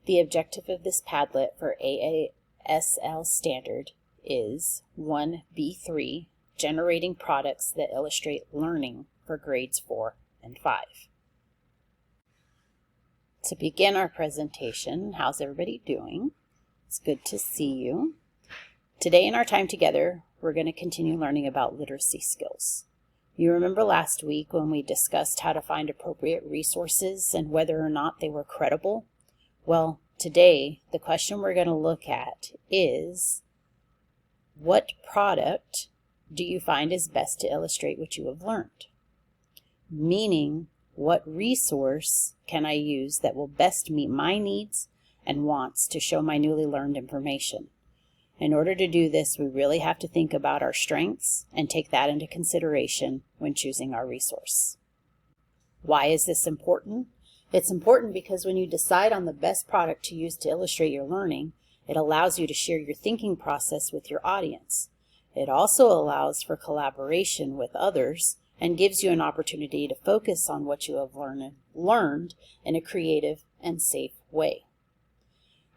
The objective of this Padlet for AASL standard is 1B3, generating products that illustrate learning for grades 4 and 5. To begin our presentation, how's everybody doing? It's good to see you. Today in our time together, we're going to continue learning about literacy skills. You remember last week when we discussed how to find appropriate resources and whether or not they were credible? Well, today the question we're going to look at is, what product do you find is best to illustrate what you have learned? Meaning, what resource can I use that will best meet my needs and wants to show my newly learned information? In order to do this, we really have to think about our strengths and take that into consideration when choosing our resource. Why is this important? It's important because when you decide on the best product to use to illustrate your learning, it allows you to share your thinking process with your audience. It also allows for collaboration with others and gives you an opportunity to focus on what you have learned in a creative and safe way.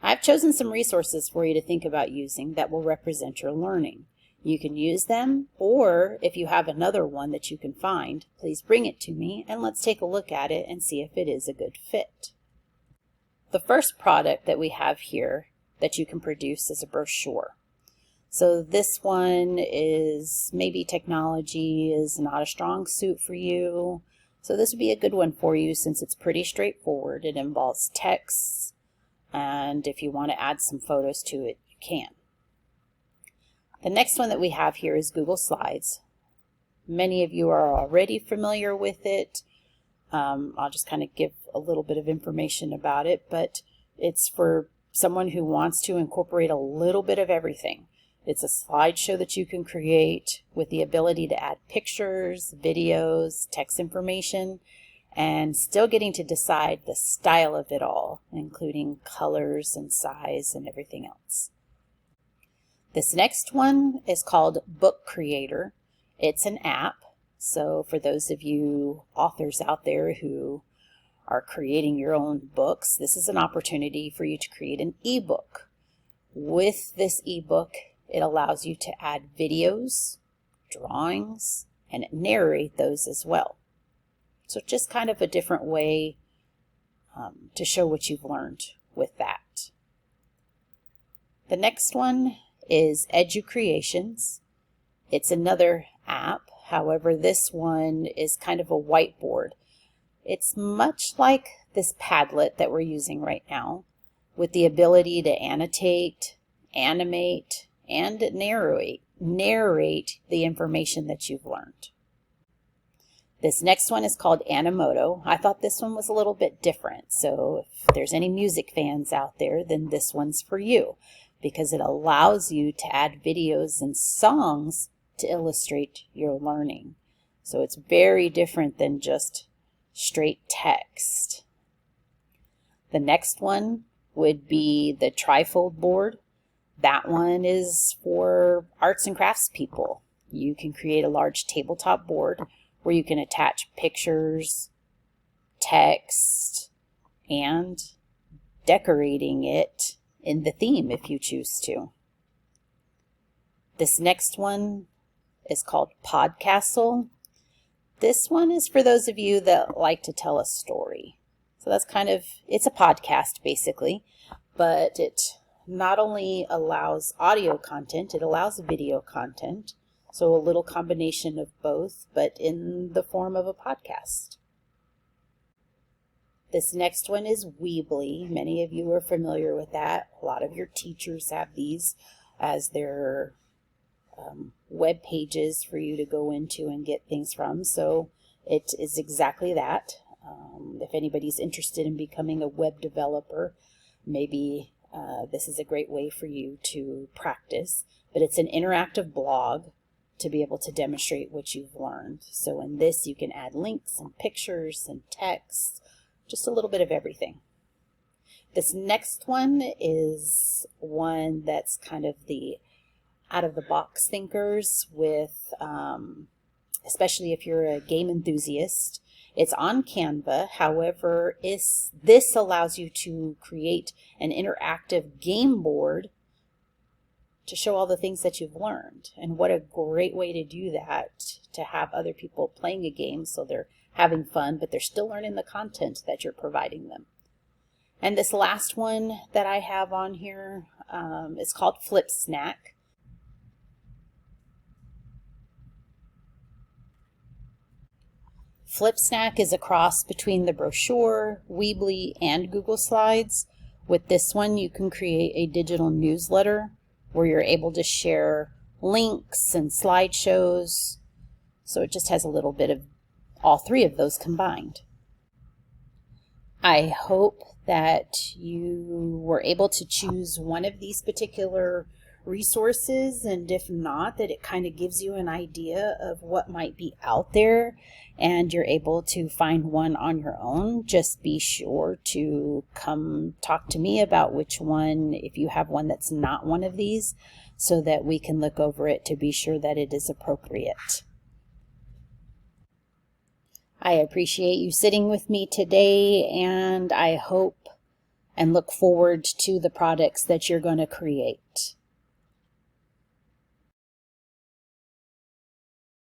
I've chosen some resources for you to think about using that will represent your learning. You can use them, or if you have another one that you can find, please bring it to me and let's take a look at it and see if it is a good fit. The first product that we have here that you can produce is a brochure. So this one is maybe technology is not a strong suit for you. So this would be a good one for you since it's pretty straightforward. It involves text, and if you want to add some photos to it, you can. The next one that we have here is Google Slides. Many of you are already familiar with it. I'll just kind of give a little bit of information about it, but it's for someone who wants to incorporate a little bit of everything. It's a slideshow that you can create with the ability to add pictures, videos, text information, and still getting to decide the style of it all, including colors and size and everything else. This next one is called Book Creator. It's an app, so for those of you authors out there who are creating your own books, this is an opportunity for you to create an ebook. With this ebook, it allows you to add videos, drawings, and narrate those as well. So just kind of a different way to show what you've learned with that. The next one is EduCreations. It's another app. However, this one is kind of a whiteboard. It's much like this Padlet that we're using right now, with the ability to annotate, animate, and narrate the information that you've learned. This next one is called Animoto. I thought this one was a little bit different, so if there's any music fans out there, then this one's for you, because it allows you to add videos and songs to illustrate your learning. So it's very different than just straight text. The next one would be the trifold board. That one is for arts and crafts people. You can create a large tabletop board where you can attach pictures, text, and decorating it in the theme if you choose to. This next one is called Podcastle. This one is for those of you that like to tell a story. So that's it's a podcast basically, but it not only allows audio content, it allows video content. So a little combination of both, but in the form of a podcast. This next one is Weebly. Many of you are familiar with that. A lot of your teachers have these as their web pages for you to go into and get things from. So it is exactly that. If anybody's interested in becoming a web developer, maybe this is a great way for you to practice. But it's an interactive blog to be able to demonstrate what you've learned. So in this, you can add links and pictures and text, just a little bit of everything. This next one is one that's kind of the out-of-the-box thinkers with, especially if you're a game enthusiast It's on Canva. However, this allows you to create an interactive game board to show all the things that you've learned. And what a great way to do that, to have other people playing a game so they're having fun, but they're still learning the content that you're providing them. And this last one that I have on here is called Flip Snack. Flip Snack is a cross between the brochure, Weebly, and Google Slides. With this one, you can create a digital newsletter where you're able to share links and slideshows. So it just has a little bit of all three of those combined. I hope that you were able to choose one of these particular resources, and if not, that it kind of gives you an idea of what might be out there and you're able to find one on your own. Just be sure to come talk to me about which one, if you have one that's not one of these, so that we can look over it to be sure that it is appropriate. I appreciate you sitting with me today, and I hope and look forward to the products that you're going to create.